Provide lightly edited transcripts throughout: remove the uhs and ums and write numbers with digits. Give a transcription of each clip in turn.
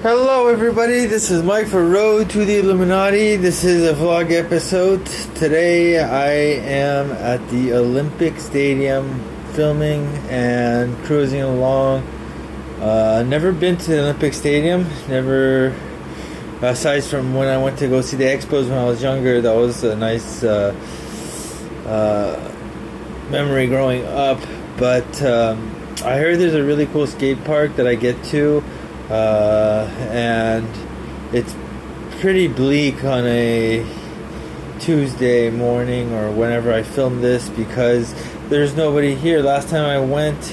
Hello everybody, this is Mike for Road to the Illuminati. This is a vlog episode. Today I am at the Olympic Stadium filming and cruising along. Never been to the Olympic Stadium, never, aside from when I went to go see the Expos when I was younger. That was a nice memory growing up. But I heard there's a really cool skate park that I get to. And it's pretty bleak on a Tuesday morning or whenever I film this because there's nobody here. Last time I went,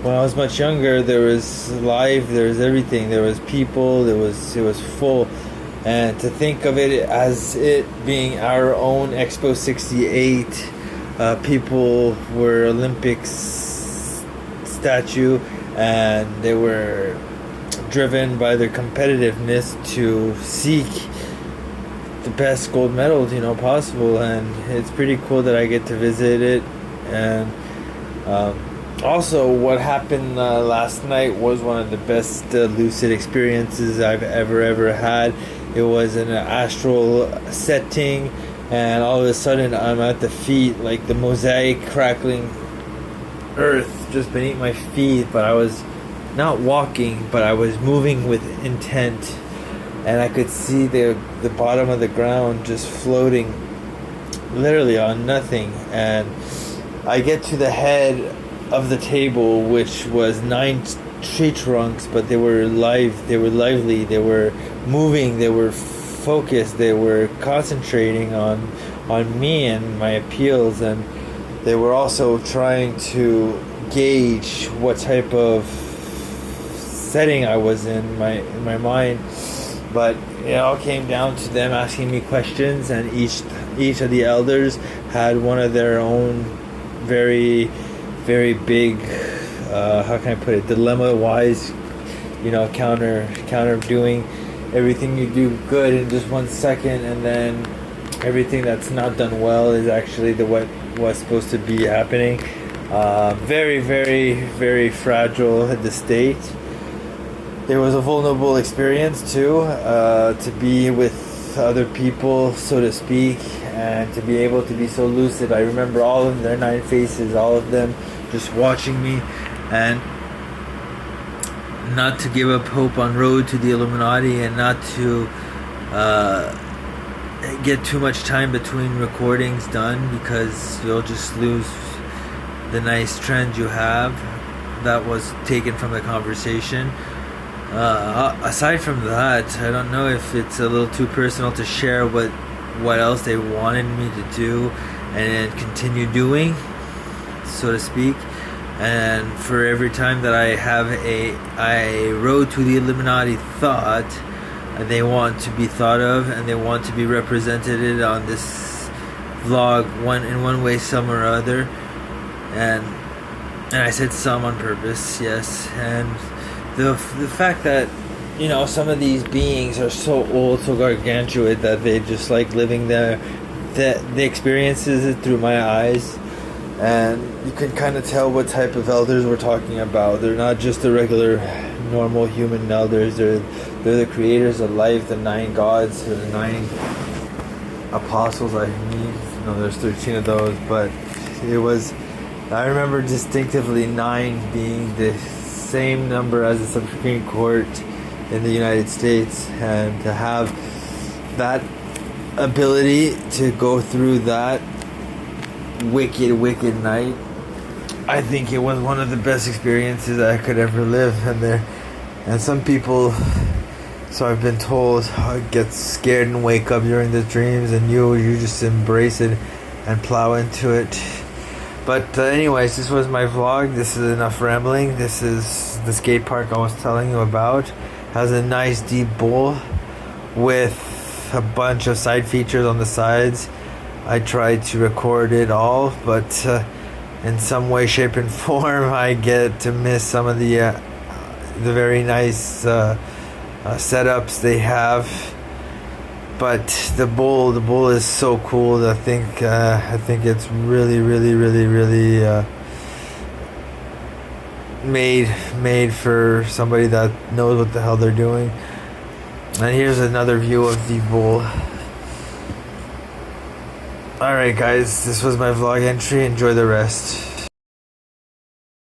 when I was much younger, there was everything. There was people. It was full. And to think of it as it being our own Expo 68, people were Olympics statue, and they were driven by their competitiveness to seek the best gold medals possible, and it's pretty cool that I get to visit it. And also what happened last night was one of the best lucid experiences I've ever had. It was an astral setting, and all of a sudden I'm at the feet, like the mosaic crackling earth just beneath my feet, but I was not walking, but I was moving with intent, and I could see the bottom of the ground just floating literally on nothing. And I get to the head of the table, which was 9 tree trunks, but they were lively, they were moving, they were focused, they were concentrating on me and my appeals, and they were also trying to gauge what type of setting I was in my mind. But it all came down to them asking me questions, and each of the elders had one of their own very, very big, how can I put it, dilemma wise, counter doing everything you do good in just 1 second, and then everything that's not done well is actually what was supposed to be happening. Very, very, very fragile the state. It was a vulnerable experience too, to be with other people, so to speak, and to be able to be so lucid. I remember all of their 9 faces, all of them just watching me, and not to give up hope on Road to the Illuminati, and not to get too much time between recordings done, because you'll just lose the nice trend you have that was taken from the conversation. Aside from that, I don't know if it's a little too personal to share what else they wanted me to do and continue doing, so to speak. And for every time that I have a Road to the Illuminati thought, they want to be thought of, and they want to be represented on this vlog in one way, some or other. And I said some on purpose, yes. And the fact that some of these beings are so old, so gargantuan, that they just like living the experiences it through my eyes, and you can kind of tell what type of elders we're talking about. They're not just the regular normal human elders. They're the creators of life, the 9 gods, or the 9 apostles. There's 13 of those, but I remember distinctively 9 being the same number as the Supreme Court in the United States, and to have that ability to go through that wicked night, I think it was one of the best experiences I could ever live. And some people, so I've been told, get scared and wake up during the dreams, and you just embrace it and plow into it. But anyways, this was my vlog. This is enough rambling. This is the skate park I was telling you about. Has a nice deep bowl with a bunch of side features on the sides. I tried to record it all, but in some way, shape, and form, I get to miss some of the very nice setups they have. But the bowl is so cool. I think it's really made for somebody that knows what the hell they're doing. And here's another view of the bowl. Alright guys, this was my vlog entry. Enjoy the rest.